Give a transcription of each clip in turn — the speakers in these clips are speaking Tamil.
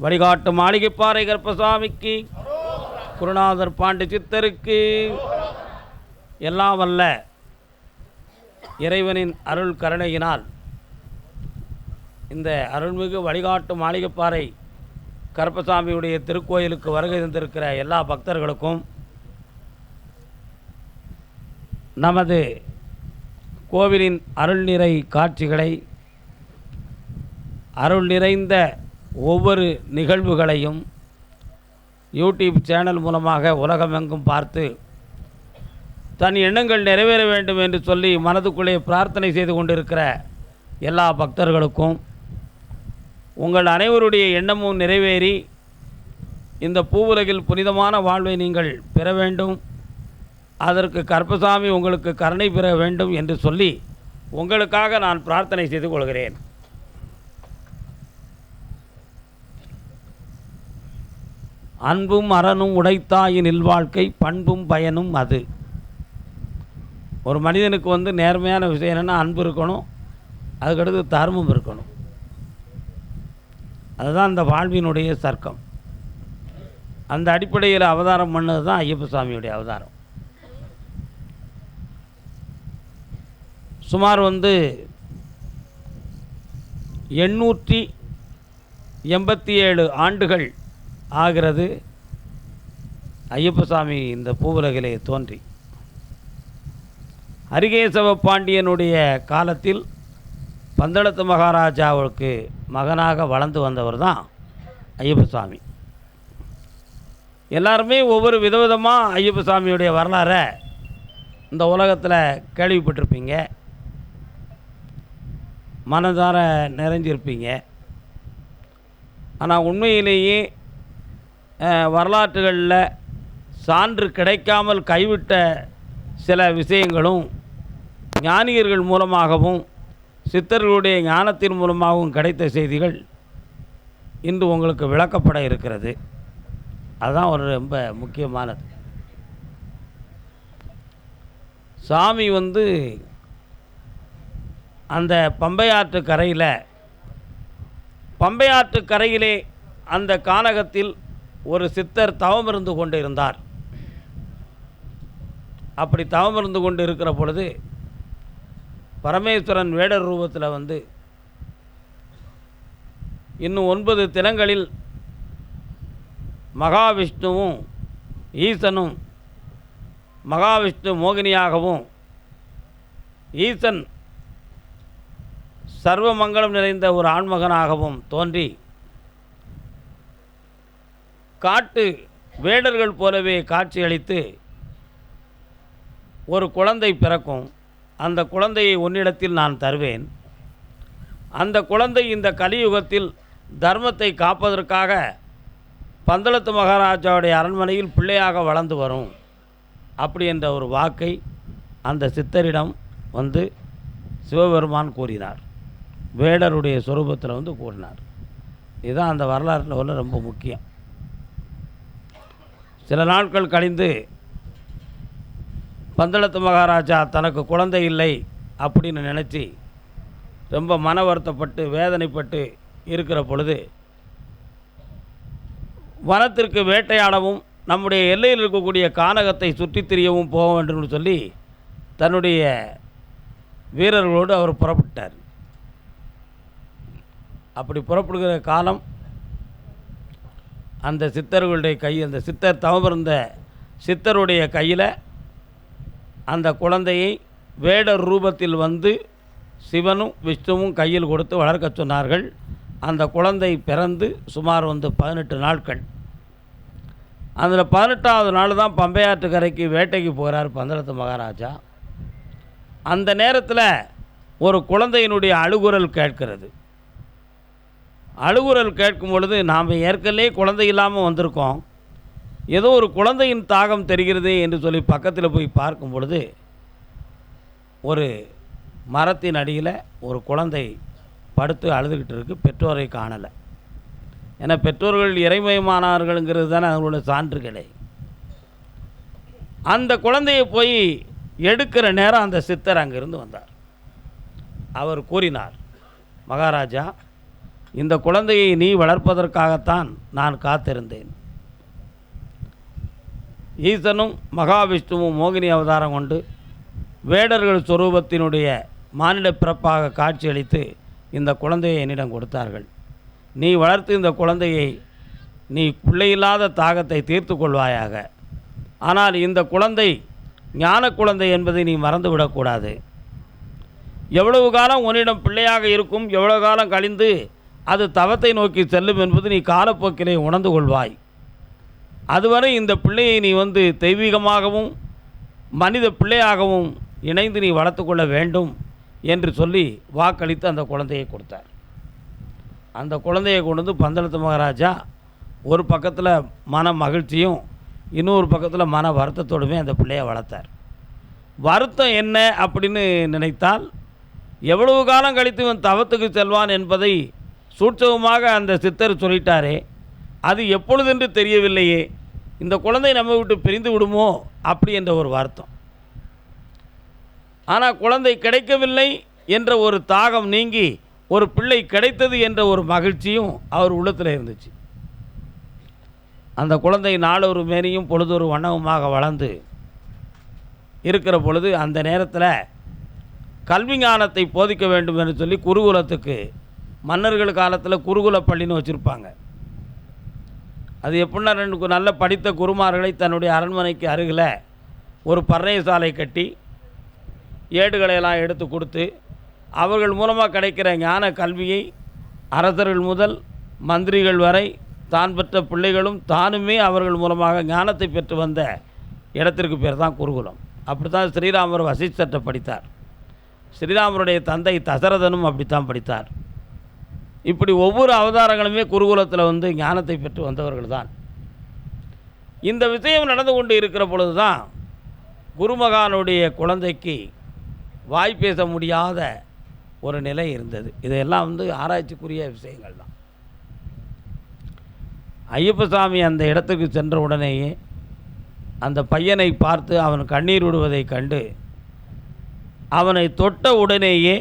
வழிகாட்டு மாளிகைப்பாறை கருப்பசாமிக்கு, குருநாதர் பாண்டி சித்தருக்கு, எல்லாம் வல்ல இறைவனின் அருள் கருணையினால் இந்த அருள்மிகு வழிகாட்டு மாளிகைப்பாறை கருப்பசாமியுடைய திருக்கோயிலுக்கு வருகை தந்திருக்கிற எல்லா பக்தர்களுக்கும் நமது கோவிலின் அருள் நிறை காட்சிகளை, அருள் நிறைந்த ஒவ்வொரு நிகழ்வுகளையும் யூடியூப் சேனல் மூலமாக உலகமெங்கும் பார்த்து தன் எண்ணங்கள் நிறைவேற வேண்டும் என்று சொல்லி மனதுக்குள்ளே பிரார்த்தனை செய்து கொண்டிருக்கிற எல்லா பக்தர்களுக்கும் உங்கள் அனைவருடைய எண்ணமும் நிறைவேறி இந்த பூவுலகில் புனிதமான வாழ்வை நீங்கள் பெற வேண்டும், அதற்கு கருப்பசாமி உங்களுக்கு கருணை பெற வேண்டும் என்று சொல்லி உங்களுக்காக நான் பிரார்த்தனை செய்து கொள்கிறேன். அன்பும் அறனும் உடைத்தாயின் இல்வாழ்க்கை, பண்பும் பயனும் அது. ஒரு மனிதனுக்கு நேர்மையான விஷயம் என்னென்னா அன்பு இருக்கணும், அதுக்கடுத்து தர்மம் இருக்கணும். அதுதான் அந்த வாழ்வினுடைய சர்க்கம். அந்த அடிப்படையில் அவதாரம் பண்ணது தான் ஐயப்ப சாமியுடைய அவதாரம். சுமார் 887 ஆண்டுகள் ஆகிறது ஐயப்ப சாமி இந்த பூவுலகிலே தோன்றி. அரிகேசவ பாண்டியனுடைய காலத்தில் பந்தளத்து மகாராஜாவுக்கு மகனாக வளர்ந்து வந்தவர் தான் ஐயப்ப சாமி. எல்லாருமே ஒவ்வொரு விதவிதமாக ஐயப்ப சாமியுடைய வரலாறை இந்த உலகத்தில் கேள்விப்பட்டிருப்பீங்க, மனதார நிறைஞ்சிருப்பீங்க. ஆனால் உண்மையிலேயே வரலாற்றுகளில் சான்று கிடைக்காமல் கைவிட்ட சில விஷயங்களும் ஞானியர்கள் மூலமாகவும் சித்தர்களுடைய ஞானத்தின் மூலமாகவும் கிடைத்த செய்திகள் இன்று உங்களுக்கு விளக்கப்பட இருக்கிறது. அதுதான் ஒரு ரொம்ப முக்கியமானது. சாமி அந்த பம்பையாற்று கரையிலே அந்த கானகத்தில் ஒரு சித்தர் தவமிருந்து கொண்டு இருந்தார். அப்படி தவமிருந்து கொண்டு இருக்கிற பொழுது பரமேஸ்வரன் வேடர் ரூபத்தில் இன்னும் 9 தினங்களில் மகாவிஷ்ணுவும் ஈசனும், மகாவிஷ்ணு மோகினியாகவும் ஈசன் சர்வ மங்களம் நிறைந்த ஒரு ஆண்மகனாகவும் தோன்றி காட்டு வேடர்கள் போலவே காட்சியளித்து ஒரு குழந்தை பிறக்கும், அந்த குழந்தையை உன்னிடத்தில் நான் தருவேன், அந்த குழந்தை இந்த கலியுகத்தில் தர்மத்தை காப்பதற்காக பந்தளத்து மகாராஜாவுடைய அரண்மனையில் பிள்ளையாக வளர்ந்து வரும், அப்படி என்ற ஒரு வாக்கை அந்த சித்தரிடம் சிவபெருமான் கூறினார். வேடருடைய சொரூபத்தில் கூறினார். இதுதான் அந்த வரலாற்றில் உள்ள ரொம்ப முக்கியம். சில நாட்கள் கழிந்து பந்தளத்து மகாராஜா தனக்கு குழந்தை இல்லை அப்படின்னு நினச்சி ரொம்ப மன வருத்தப்பட்டு வேதனைப்பட்டு இருக்கிற பொழுது வனத்திற்கு வேட்டையாடவும் நம்முடைய எல்லையில் இருக்கக்கூடிய கானகத்தை சுற்றித் திரியவும் போக வேண்டும் சொல்லி தன்னுடைய வீரர்களோடு அவர் புறப்பட்டார். அப்படி புறப்படுகிற காலம் அந்த சித்தர்களுடைய அந்த சித்தர் தவமிருந்த சித்தருடைய கையில் அந்த குழந்தையை வேடர் ரூபத்தில் சிவனும் விஷ்ணுவும் கையில் கொடுத்து வளர்க்க சொன்னார்கள். அந்த குழந்தை பிறந்து சுமார் 18 நாட்கள். அதில் 18வது நாள் தான் பம்பையாற்று கரைக்கு வேட்டைக்கு போகிறார் பந்தளத்து மகாராஜா. அந்த நேரத்தில் ஒரு குழந்தையினுடைய அழுகுரல் கேட்கிறது. அழுகுரல் கேட்கும் பொழுது நாம் ஏற்கனவே குழந்தை இல்லாமல் வந்திருக்கோம், ஏதோ ஒரு குழந்தையின் தாகம் தெரிகிறது என்று சொல்லி பக்கத்தில் போய் பார்க்கும் பொழுது ஒரு மரத்தின் அடியில் ஒரு குழந்தை படுத்து அழுதுகிட்டு இருக்கு. பெற்றோரை காணலை. ஏன்னா பெற்றோர்கள் இறைமயமானார்கள்ங்கிறது தானே அவங்களுடைய சான்றுகளே. அந்த குழந்தையை போய் எடுக்கிற நேரம் அந்த சித்தர் அங்கிருந்து வந்தார். அவர் கூறினார், மகாராஜா, இந்த குழந்தையை நீ வளர்ப்பதற்காகத்தான் நான் காத்திருந்தேன். ஈசனும் மகாவிஷ்ணுவும் மோகினி அவதாரம் கொண்டு வேடர்கள் சொரூபத்தினுடைய மானிட பிறப்பாக காட்சியளித்து இந்த குழந்தையை என்னிடம் கொடுத்தார்கள். நீ வளர்த்து இந்த குழந்தையை நீ பிள்ளையில்லாத தாகத்தை தீர்த்து கொள்வாயாக. ஆனால் இந்த குழந்தை ஞான குழந்தை என்பதை நீ மறந்துவிடக்கூடாது. எவ்வளவு காலம் உன்னிடம் பிள்ளையாக இருக்கும், எவ்வளவு காலம் கழிந்து அது தவத்தை நோக்கி செல்லும் என்பது நீ காலப்போக்கிலே உணர்ந்து கொள்வாய். அதுவரை இந்த பிள்ளையை நீ தெய்வீகமாகவும் மனித பிள்ளையாகவும் இணைந்து நீ வளர்த்து கொள்ள வேண்டும் என்று சொல்லி வாக்களித்து அந்த குழந்தையை கொடுத்தார். அந்த குழந்தையை கொண்டு வந்து பந்தளத்து மகாராஜா ஒரு பக்கத்தில் மன மகிழ்ச்சியும் இன்னொரு பக்கத்தில் மன வருத்தத்தோடுமே அந்த பிள்ளையை வளர்த்தார். வருத்தம் என்ன அப்படின்னு நினைத்தால், எவ்வளவு காலம் கழித்து இவன் தவத்துக்கு செல்வான் என்பதை சூட்சமமாக அந்த சித்தர் சொல்லிட்டாரே, அது எப்பொழுதென்று தெரியவில்லையே, இந்த குழந்தை நம்ம விட்டு பிரிந்து விடுமோ அப்படி என்ற ஒரு வருத்தம். ஆனால் குழந்தை கிடைக்கவில்லை என்ற ஒரு தாகம் நீங்கி ஒரு பிள்ளை கிடைத்தது என்ற ஒரு மகிழ்ச்சியும் அவர் உள்ளத்தில் இருந்துச்சு. அந்த குழந்தை நாளொரு மேனியும் பொழுதொரு வண்ணமுமாக வளர்ந்து இருக்கிற பொழுது அந்த நேரத்தில் கல்வி ஞானத்தை போதிக்க வேண்டும் என்று சொல்லி குருகுலத்துக்கு மன்னர்கள் காலத்தில் குருகுல பள்ளின்னு வச்சுருப்பாங்க. அது எப்படின்னா 2 நல்ல படித்த குருமார்களை தன்னுடைய அரண்மனைக்கு அருகில் ஒரு பறைய சாலை கட்டி ஏடுகளையெல்லாம் எடுத்து கொடுத்து அவர்கள் மூலமாக கிடைக்கிற ஞான கல்வியை அரசர்கள் முதல் மந்திரிகள் வரை தான் பெற்ற பிள்ளைகளும் தானுமே அவர்கள் மூலமாக ஞானத்தை பெற்று வந்த இடத்திற்கு பேர் தான் குருகுலம். அப்படி தான் ஸ்ரீராமர் வசிஷ்டத்தை படித்தார். ஸ்ரீராமருடைய தந்தை தசரதனும் அப்படித்தான் படித்தார். இப்படி ஒவ்வொரு அவதாரங்களுமே குருகுலத்தில் ஞானத்தை பெற்று வந்தவர்கள் தான். இந்த விஷயம் நடந்து கொண்டு இருக்கிற பொழுது தான் குருமகானுடைய குழந்தைக்கு வாய் பேச முடியாத ஒரு நிலை இருந்தது. இதையெல்லாம் ஆராய்ச்சிக்குரிய விஷயங்கள் தான். ஐயப்பசாமி அந்த இடத்துக்கு சென்ற உடனேயே அந்த பையனை பார்த்து அவன் கண்ணீர் விடுவதை கண்டு அவனை தொட்ட உடனேயே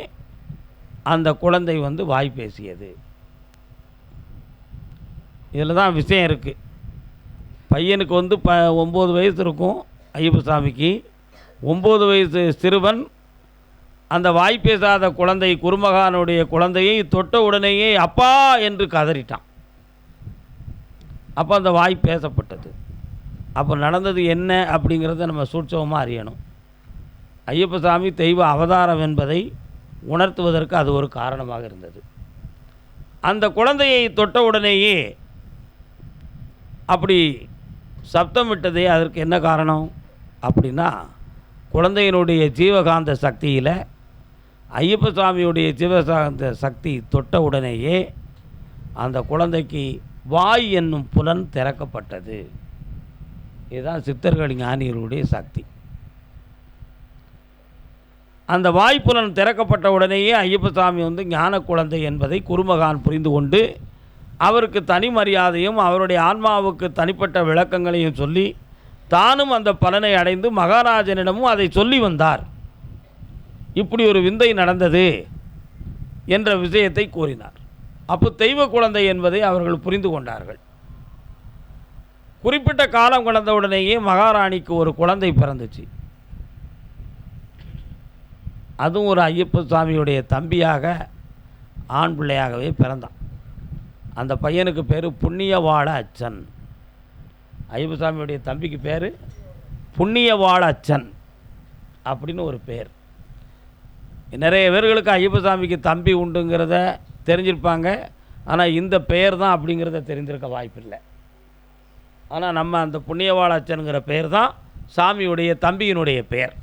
அந்த குழந்தை வாய் பேசியது. இதில் தான் விஷயம் இருக்குது. பையனுக்கு 9 வயசு இருக்கும். ஐயப்பசாமிக்கு 9 வயசு சிறுவன் அந்த வாய் பேசாத குழந்தை குருமகானுடைய குழந்தையை தொட்ட உடனேயே அப்பா என்று கதறிட்டான். அப்போ அந்த வாய் பேசப்பட்டது. அப்போ நடந்தது என்ன அப்படிங்கிறத நம்ம சூட்சமமாக அறியணும். ஐயப்பசாமி தெய்வ அவதாரம் என்பதை உணர்த்துவதற்கு அது ஒரு காரணமாக இருந்தது. அந்த குழந்தையை தொட்ட உடனேயே அப்படி சப்தமிட்டதே அதற்கு என்ன காரணம் அப்படின்னா, குழந்தையினுடைய ஜீவகாந்த சக்தியில் ஐயப்பசாமியுடைய ஜீவகாந்த சக்தி தொட்ட உடனேயே அந்த குழந்தைக்கு வாய் என்னும் புலன் திறக்கப்பட்டது. இதுதான் சித்தர்கள் ஞானிகளுடைய சக்தி. அந்த வாய்ப்புலன் திறக்கப்பட்ட உடனேயே ஐயப்பசாமி ஞான குழந்தை என்பதை குருமகான் புரிந்து கொண்டு அவருக்கு தனி மரியாதையும் அவருடைய ஆன்மாவுக்கு தனிப்பட்ட விளக்கங்களையும் சொல்லி தானும் அந்த பலனை அடைந்து மகாராஜனிடமும் அதை சொல்லி வந்தார். இப்படி ஒரு விந்தை நடந்தது என்ற விஷயத்தை கூறினார். அப்போ தெய்வ குழந்தை என்பதை அவர்கள் புரிந்து கொண்டார்கள். குறிப்பிட்ட காலம் கடந்த உடனேயே மகாராணிக்கு ஒரு குழந்தை பிறந்துச்சு. அதுவும் ஒரு ஐயப்பசாமியுடைய தம்பியாக ஆண் பிள்ளையாகவே பிறந்தான். அந்த பையனுக்கு பேர் புண்ணியவாள அச்சன். ஐயப்பசாமியுடைய தம்பிக்கு பேர் புண்ணியவாள அச்சன் அப்படின்னு ஒரு பேர். நிறைய பேர்களுக்கு ஐயப்பசாமிக்கு தம்பி உண்டுங்கிறத தெரிஞ்சிருப்பாங்க. ஆனால் இந்த பெயர் தான் அப்படிங்கிறத தெரிந்திருக்க வாய்ப்பில்லை. ஆனால் நம்ம அந்த புண்ணியவாள அச்சனுங்கிற பெயர் தான் சாமியுடைய தம்பியினுடைய பெயர்.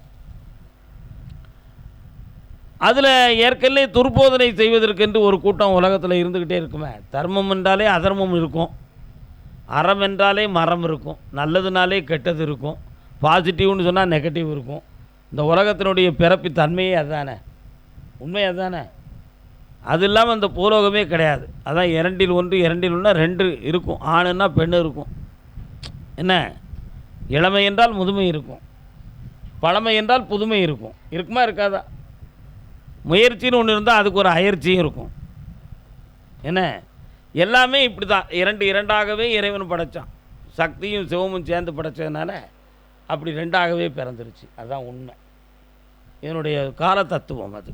அதில் ஏற்கனவே துர்போதனை செய்வதற்கென்று ஒரு கூட்டம் உலகத்தில் இருந்துக்கிட்டே இருக்குமே. தர்மம் என்றாலே அதர்மம் இருக்கும், அறம் என்றாலே மரம் இருக்கும், நல்லதுனாலே கெட்டது இருக்கும், பாசிட்டிவ்னு சொன்னால் நெகட்டிவ் இருக்கும். இந்த உலகத்தினுடைய பிறப்பு தன்மையே அதுதானே, உண்மை அதுதானே. அது இல்லாமல் அந்த பூலோகமே கிடையாது. அதான் 2 1 2 2 இருக்கும். ஆணுன்னா பெண்ணு இருக்கும். என்ன, இளமை என்றால் முதுமை இருக்கும், பழமை என்றால் புதுமை இருக்கும். இருக்குமா இருக்காதா? முயற்சின்னு ஒன்று இருந்தால் அதுக்கு ஒரு அயற்சியும் இருக்கும். என்ன எல்லாமே இப்படி தான் இரண்டாகவே இறைவன் படைத்தான். சக்தியும் சிவமும் சேர்ந்து படைச்சதுனால அப்படி ரெண்டாகவே பிறந்துருச்சு. அதுதான் உண்மை, இதனுடைய கால தத்துவம் அது.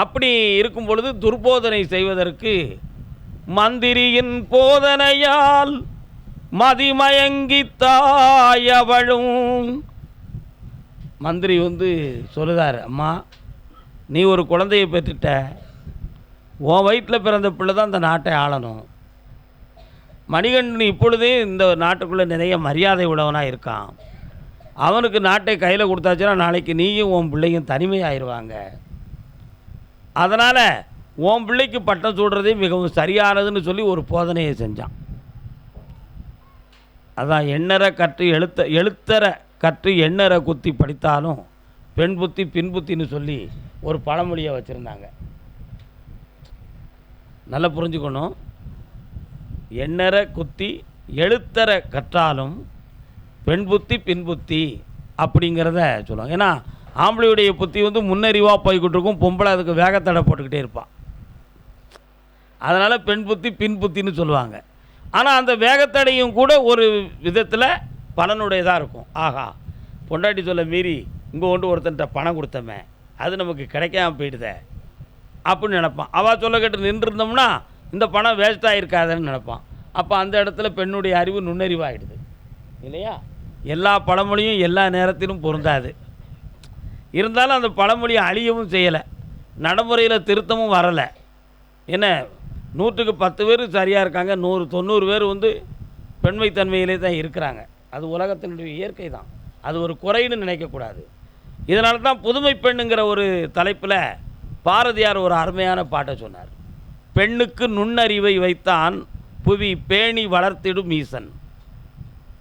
அப்படி இருக்கும் பொழுது துர்போதனை செய்வதற்கு மந்திரியின் போதனையால் மதிமயங்கி தாயவளும். மந்திரி சொல்லுதார், அம்மா நீ ஒரு குழந்தையை பெற்றுட்ட, உன் வயிற்றில் பிறந்த பிள்ளை தான் இந்த நாட்டை ஆளணும். மணிகண்டன் இப்பொழுதே இந்த நாட்டுக்குள்ளே நிறைய மரியாதை உள்ளவனாக இருக்கான். அவனுக்கு நாட்டை கையில் கொடுத்தாச்சுன்னா நாளைக்கு நீயும் உன் பிள்ளையும் தனிமையாயிருவாங்க. அதனால் உன் பிள்ளைக்கு பட்டம் சூடுறதே மிகவும் சரியானதுன்னு சொல்லி ஒரு போதனையை செஞ்சான். அதான் எண்ணற கற்று எழுத்தற கற்று எண்ணற குத்தி படித்தாலும் பெண் புத்தி பின் புத்தின்னு சொல்லி ஒரு பழமொழியை வச்சுருந்தாங்க. நல்லா புரிஞ்சுக்கணும். எண்ணற குத்தி எழுத்தற கற்றாலும் பெண் புத்தி பின் புத்தி அப்படிங்கிறத சொல்லுவாங்க. ஏன்னா ஆம்பளையுடைய புத்தி முன்னறிவாக போய்கிட்டு இருக்கும், பொம்பளை அதுக்கு வேகத்தடை போட்டுக்கிட்டே இருப்பான். அதனால் பெண் புத்தி பின் புத்தின்னு சொல்லுவாங்க. ஆனால் அந்த வேகத்தடையும் கூட ஒரு விதத்தில் பலனுடையதாக இருக்கும். ஆகா, பொண்டாட்டி சொல்ல மீறி இங்கே ஒருத்தன்ட்ட பணம் கொடுத்தமே, அது நமக்கு கிடைக்காம போயிடுதே அப்படின்னு நினைப்பான். அவள் சொல்ல கேட்டு நின்றுருந்தோம்னா இந்த பணம் வேஸ்ட்டாக இருக்காதுன்னு நினைப்பான். அப்போ அந்த இடத்துல பெண்ணுடைய அறிவு நுண்ணறிவாகிடுது இல்லையா? எல்லா பழமொழியும் எல்லா நேரத்திலும் பொருந்தாது. இருந்தாலும் அந்த பழமொழியை அழியவும் செய்யலை, நடைமுறையில் திருத்தமும் வரலை. என்ன 100க்கு 10 பேர் சரியாக இருக்காங்க, 90 பேர் பெண்மைத்தன்மையிலே தான் இருக்கிறாங்க. அது உலகத்தினுடைய இயற்கை தான், அது ஒரு குறைன்னு நினைக்கக்கூடாது. இதனால தான் புதுமை பெண்ணுங்கிற ஒரு தலைப்பில் பாரதியார் ஒரு அருமையான பாட்டை சொன்னார். பெண்ணுக்கு நுண்ணறிவை வைத்தான் புவி பேணி வளர்த்திடும் ஈசன்.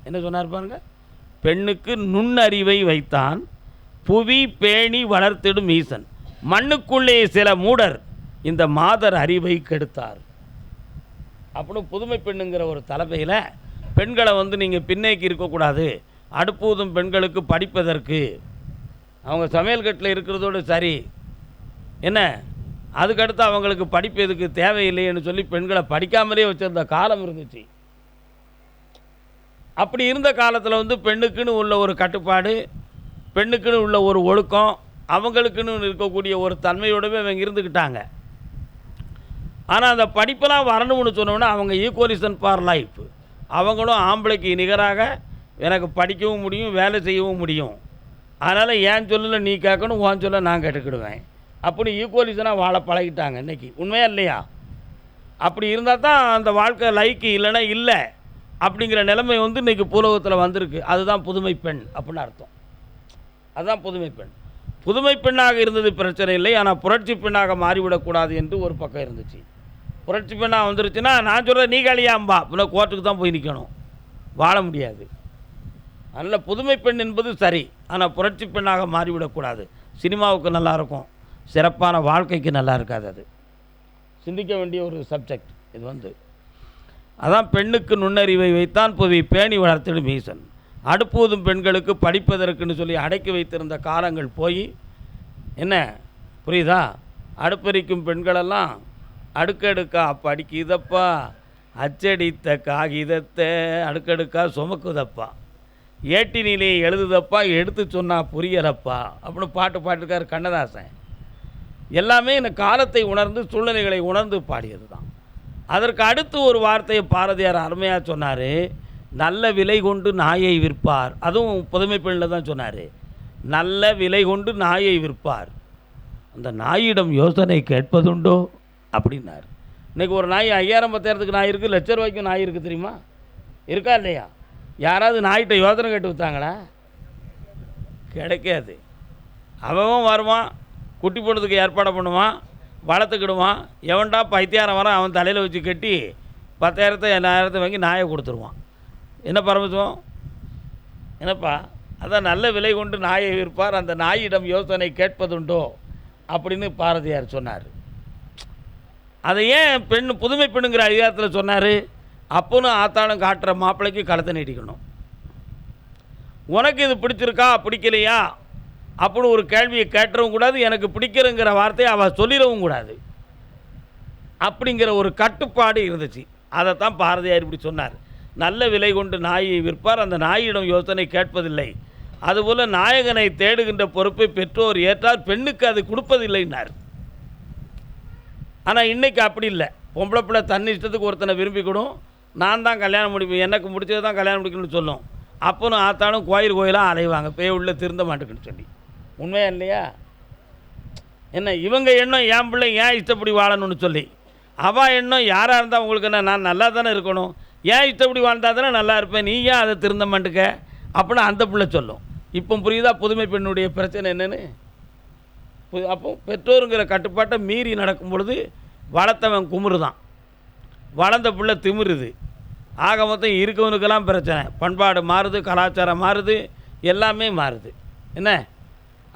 என்ன சொன்னார் பாருங்க, பெண்ணுக்கு நுண்ணறிவை வைத்தான் புவி பேணி வளர்த்திடும் ஈசன், மண்ணுக்குள்ளே சில மூடர் இந்த மாதர் அறிவை கெடுத்தார். அப்படின்னு புதுமை பெண்ணுங்கிற ஒரு தலைமையில் பெண்களை நீங்கள் பின்னேக்கி இருக்கக்கூடாது. அடுப்பூதும் பெண்களுக்கு படிப்பதற்கு அவங்க சமையல் கட்டில் இருக்கிறதோடு சரி, என்ன அதுக்கடுத்து அவங்களுக்கு படிப்பு எதுக்கு தேவையில்லைன்னு சொல்லி பெண்களை படிக்காமலே வச்சுருந்த காலம் இருந்துச்சு. அப்படி இருந்த காலத்தில் பெண்ணுக்குன்னு உள்ள ஒரு கட்டுப்பாடு, பெண்ணுக்குன்னு உள்ள ஒரு ஒழுக்கம், அவங்களுக்குன்னு இருக்கக்கூடிய ஒரு தன்மையோடவே அவங்க இருந்துக்கிட்டாங்க. ஆனால் அந்த படிப்பெல்லாம் வரணும்னு சொன்னோன்னா அவங்க ஈக்குவலிசன் ஃபார் லைஃப், அவங்களும் ஆம்பளைக்கு நிகராக எனக்கு படிக்கவும் முடியும், வேலை செய்யவும் முடியும். அதனால் ஏன் சொல்லல நீ கேட்கணும், உன் சொல்ல நான் கேட்டுக்கிடுவேன். அப்படி ஈக்குவலிசனாக வாழ பழகிட்டாங்க இன்றைக்கி. உண்மையா இல்லையா? அப்படி இருந்தால் தான் அந்த வாழ்க்கை லைக்கு, இல்லைன்னா இல்லை அப்படிங்கிற நிலைமை இன்றைக்கி பூலோகத்தில் வந்திருக்கு. அதுதான் புதுமை பெண் அப்படின்னு அர்த்தம். அதுதான் புதுமை பெண். புதுமை பெண்ணாக இருந்தது பிரச்சனை இல்லை, ஆனால் புரட்சி பெண்ணாக மாறிவிடக்கூடாது என்று ஒரு பக்கம் இருந்துச்சு. புரட்சி பெண்ணாக வந்துருச்சுன்னா நான் சொல்கிறேன் நீ கழியாம்பா, இல்லை கோர்ட்டுக்கு தான் போய் நிற்கணும், வாழ முடியாது. அதனால் புதுமை பெண் என்பது சரி, ஆனால் புரட்சி பெண்ணாக மாறிவிடக்கூடாது. சினிமாவுக்கு நல்லாயிருக்கும், சிறப்பான வாழ்க்கைக்கு நல்லா இருக்காது. அது சிந்திக்க வேண்டிய ஒரு சப்ஜெக்ட் இது. அதான் பெண்ணுக்கு நுண்ணறிவை வைத்தான் புவி பேணி வளர்த்திடும் ஈசன், அடுப்பூதும் பெண்களுக்கு படிப்பதற்குன்னு சொல்லி அடக்கி வைத்திருந்த காலங்கள் போய் என்ன புரியுதா? அடுப்பெரிக்கும் பெண்களெல்லாம் அடுக்கடுக்கா படிக்குதப்பா, அச்சடித்த காகிதத்தை அடுக்கடுக்கா சுமக்குதப்பா, ஏட்டினிலே எழுதுதப்பா, எடுத்து சொன்னால் புரியலப்பா அப்படின்னு பாட்டுக்கார் கண்ணதாசன். எல்லாமே இந்த காலத்தை உணர்ந்து சூழ்நிலைகளை உணர்ந்து பாடியது தான். அதற்கு அடுத்து ஒரு வார்த்தையை பாரதியார் அருமையாக சொன்னார், நல்ல விலை கொண்டு நாயை விற்பார். அதுவும் புதுமை பெண்ணில் தான் சொன்னார், நல்ல விலை கொண்டு நாயை விற்பார், அந்த நாயிடம் யோசனை கேட்பதுண்டோ அப்படின்னார். இன்றைக்கி ஒரு நாய் 5000-10,000க்கு நாய் இருக்குது, ₹1,00,000 நாய் இருக்குது தெரியுமா? இருக்கா இல்லையா? யாராவது நாய்கிட்ட யோசனை கேட்டு விற்றாங்களா? கிடைக்காது. அவன் வருவான், குட்டி போடுறதுக்கு ஏற்பாடு பண்ணுவான், வளர்த்துக்கிடுவான். எவன்டா பைத்தியாரம் வரான் அவன் தலையில் வச்சு கட்டி 10,000 வாங்கி நாயை கொடுத்துருவான். என்ன பரமசிவம் என்னப்பா? அதான் நல்ல விலை கொண்டு நாயை விற்பார், அந்த நாயிடம் யோசனை கேட்பதுண்டோ அப்படின்னு பாரதியார் சொன்னார். அதை ஏன் புதுமை பெண்ணுங்கிற அதிகாரத்தில் சொன்னார்? அப்பனும் ஆத்தாளும் காட்டுற மாப்பிள்ளைக்கு களத்தை நீட்டிக்கணும். உனக்கு இது பிடிச்சிருக்கா பிடிக்கலையா அப்படின்னு ஒரு கேள்வியை கேட்டுறவும் கூடாது, எனக்கு பிடிக்கிறங்கிற வார்த்தையை அவள் சொல்லிடவும் கூடாது. அப்படிங்கிற ஒரு கட்டுப்பாடு இருந்துச்சு. அதைத்தான் பாரதியார் இப்படி சொன்னார். நல்ல விலை கொண்டு நாயை விற்பார், அந்த நாயிடம் யோசனை கேட்பதில்லை. அதுபோல் நாயகனை தேடுகின்ற பொறுப்பை பெற்றோர் ஏற்றார், பெண்ணுக்கு அது கொடுப்பதில்லைன்னார். ஆனால் இன்றைக்கி அப்படி இல்லை. பொம்பளை பிள்ளை தண்ணி இஷ்டத்துக்கு ஒருத்தனை விரும்பிக்கணும், நான் தான் கல்யாணம் முடிப்பேன், எனக்கு முடிச்சது தான் கல்யாணம் முடிக்கணும்னு சொல்லும். அப்பனும் ஆத்தானும் கோயிலாக அலைவாங்க, பேய் உள்ள திருந்த மாட்டேங்குன்னு சொல்லி. உண்மையா இல்லையா? என்ன இவங்க எண்ணம் என் பிள்ளை ஏன் இஷ்டப்படி வாழணும்னு சொல்லி, அவள் எண்ணம் யாராக இருந்தால் உங்களுக்கு என்ன, நான் நல்லா தானே இருக்கணும், ஏன் இஷ்டப்படி வாழ்ந்தால் தானே நல்லா இருப்பேன், நீ ஏன் அதை திருந்த மாட்டுக்க அப்படின்னு அந்த பிள்ளை சொல்லும். இப்போ புரியுதா புதுமை பெண்ணுடைய பிரச்சனை என்னென்னு? அப்போ பெற்றோருங்கிற கட்டுப்பாட்டை மீறி நடக்கும் பொழுது வளர்த்தவன் குமுறு தான், வளர்ந்த பிள்ளை திமிருது. ஆக மொத்தம் இருக்கவனுக்கெல்லாம் பிரச்சனை. பண்பாடு மாறுது, கலாச்சாரம் மாறுது, எல்லாமே மாறுது. என்ன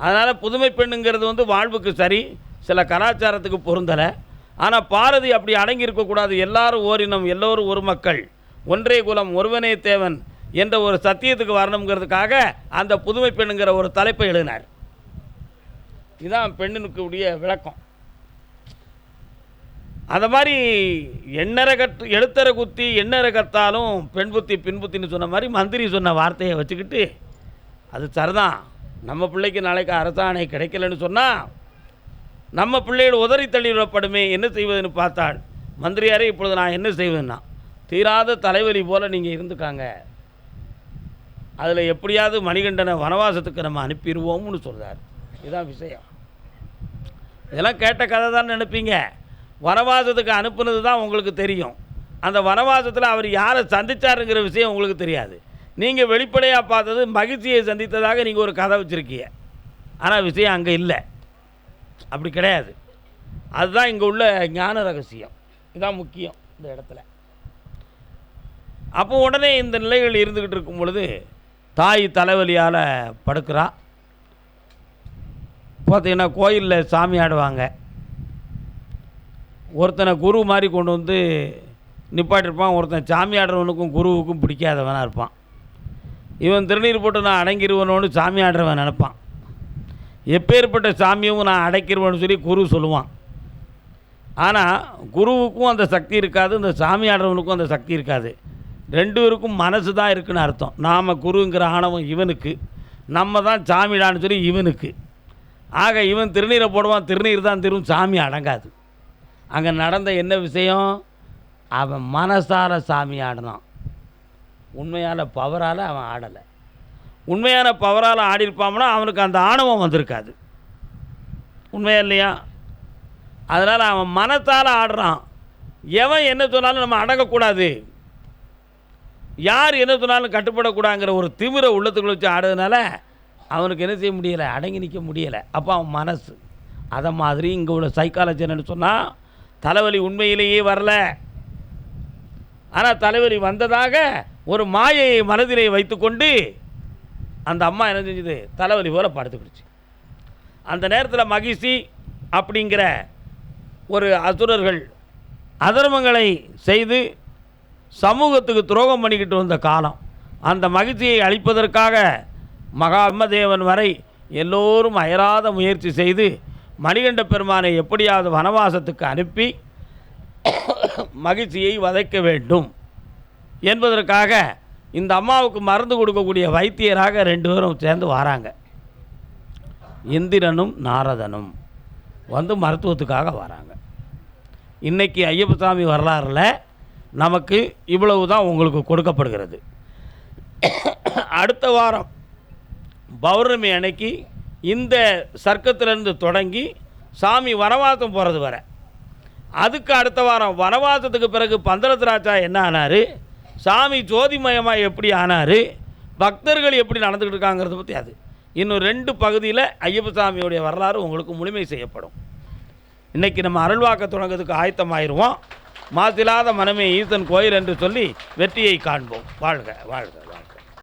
அதனால் புதுமை பெண்ணுங்கிறது வாழ்வுக்கு சரி, சில கலாச்சாரத்துக்கு பொருந்தலை. ஆனால் பாரதி அப்படி அடங்கி இருக்கக்கூடாது. எல்லாரும் ஓரினம், எல்லோரும் ஒரு மக்கள், ஒன்றே குலம், ஒருவனே தேவன் என்ற ஒரு சத்தியத்துக்கு வரணுங்கிறதுக்காக அந்த புதுமை பெண்ணுங்கிற ஒரு தலைப்பை எழுதினார். இதுதான் பெண்ணுக்கு உடைய விளக்கம். அதை மாதிரி எழுத்தரை குத்தி எண்ணரை கத்தாலும் பெண் புத்தி பின் புத்தின்னு சொன்ன மாதிரி மந்திரி சொன்ன வார்த்தையை வச்சுக்கிட்டு அது சரிதான், நம்ம பிள்ளைக்கு நாளைக்கு அரசாணை கிடைக்கலன்னு சொன்னால் நம்ம பிள்ளையோட உதறி தள்ளிவிடப்படுமே, என்ன செய்வதுன்னு பார்த்தாள். மந்திரியாரே இப்பொழுது நான் என்ன செய்வேன்னா, தீராத தலைவலி போல் நீங்கள் இருந்துக்காங்க, அதில் எப்படியாவது மணிகண்டனை வனவாசத்துக்கு நம்ம அனுப்பிடுவோம்னு சொல்கிறார். இதுதான் விஷயம். இதெல்லாம் கேட்ட கதை தான் நினைப்பீங்க. வனவாசத்துக்கு அனுப்புனது தான் உங்களுக்கு தெரியும். அந்த வனவாசத்தில் அவர் யாரை சந்தித்தாருங்கிற விஷயம் உங்களுக்கு தெரியாது. நீங்கள் வெளிப்படையாக பார்த்தது மகிழ்ச்சியை சந்தித்ததாக நீங்கள் ஒரு கதை வச்சுருக்கீங்க. ஆனால் விஷயம் அங்கே இல்லை, அப்படி கிடையாது. அதுதான் இங்கே உள்ள ஞான ரகசியம். இதுதான் முக்கியம் இந்த இடத்துல. அப்போ உடனே இந்த நிலைகள் இருந்துக்கிட்டு இருக்கும் பொழுது தாய் தலைவலியால் படுக்கிறா. பார்த்தீங்கன்னா கோயிலில் சாமி ஆடுவாங்க. ஒருத்தனை குரு மாதிரி கொண்டு வந்து நிப்பாட்டிருப்பான். ஒருத்தன் சாமி ஆடுறவனுக்கும் குருவுக்கும் பிடிக்காதவனாக இருப்பான். இவன் திருநீர் போட்டு நான் அடங்கிடுவனோன்னு சாமி ஆடுறவன் நினைப்பான். எப்பேற்பட்ட சாமியும் நான் அடைக்கிறவன்னு சொல்லி குரு சொல்லுவான். ஆனால் குருவுக்கும் அந்த சக்தி இருக்காது, இந்த சாமி ஆடுறவனுக்கும் அந்த சக்தி இருக்காது. ரெண்டு பேருக்கும் மனசு தான் இருக்குன்னு அர்த்தம். நாம் குருங்கிற ஆணவம் இவனுக்கு, நம்ம தான் சாமிடான்னு சொல்லி இவனுக்கு. ஆக இவன் திருநீரை போடுவான், திருநீர் தான் திரும்ப சாமி அடங்காது. அங்கே நடந்த என்ன விஷயம்? அவன் மனசார சாமி ஆடினான், உண்மையான பவரால் அவன் ஆடலை. உண்மையான பவரால் ஆடிருப்பான்னா அவனுக்கு அந்த ஆணவம் வந்திருக்காது. உண்மையா இல்லையா? அதனால் அவன் மனத்தால் ஆடுறான். எவன் என்ன சொன்னாலும் நம்ம அடங்கக்கூடாது, யார் என்ன சொன்னாலும் கட்டுப்படக்கூடாதுங்கிற ஒரு திமிரை உள்ளத்துக்குள்ள வச்சு ஆடுறதுனால அவனுக்கு என்ன செய்ய முடியலை, அடங்கி நிற்க முடியலை. அப்போ அவன் மனசு. அதை மாதிரி இங்கே உள்ள சைக்காலஜி என்னன்னு சொன்னால், தலைவலி உண்மையிலேயே வரல, ஆனால் தலைவலி வந்ததாக ஒரு மாயையை மனதிலே வைத்துக்கொண்டு அந்த அம்மா என்ன செஞ்சுது, தலைவலி போல் படுத்துக்கிடுச்சு. அந்த நேரத்தில் மகிழ்ச்சி அப்படிங்கிற ஒரு அசுரர்கள் அதர்மங்களை செய்து சமூகத்துக்கு துரோகம் பண்ணிக்கிட்டு வந்த காலம். அந்த மகிழ்ச்சியை அளிப்பதற்காக மகாத்மதேவன் வரை எல்லோரும் அயராத முயற்சி செய்து மணிகண்ட பெருமானை எப்படியாவது வனவாசத்துக்கு அனுப்பி மகிழ்ச்சியை வதைக்க வேண்டும் என்பதற்காக இந்த அம்மாவுக்கு மருந்து கொடுக்கக்கூடிய வைத்தியராக ரெண்டு பேரும் சேர்ந்து வராங்க. இந்திரனும் நாரதனும் வந்து மருத்துவத்துக்காக வராங்க. இன்றைக்கி ஐயப்பசாமி வரலாறில் நமக்கு இவ்வளவு தான் உங்களுக்கு கொடுக்கப்படுகிறது. அடுத்த வாரம் பௌர்ணமி அன்னைக்கு இந்த சர்க்கத்திலேருந்து தொடங்கி சாமி வனவாசம் போகிறது வர, அதுக்கு அடுத்த வாரம் வனவாசத்துக்கு பிறகு பந்தளத்திராஜா என்ன ஆனார், சாமி ஜோதிமயமாக எப்படி ஆனார், பக்தர்கள் எப்படி நடந்துக்கிட்டு இருக்காங்கிறத பற்றி அது இன்னும் 2 பகுதியில் ஐயப்பசாமியுடைய வரலாறு உங்களுக்கு முழுமை செய்யப்படும். இன்றைக்கி நம்ம அருள்வாக்க தொடங்கிறதுக்கு ஆயத்தமாயிருவோம். மாசில்லாத மனமே ஈசன் கோயில் என்று சொல்லி வெற்றியை காண்போம். வாழ்க வாழ்க.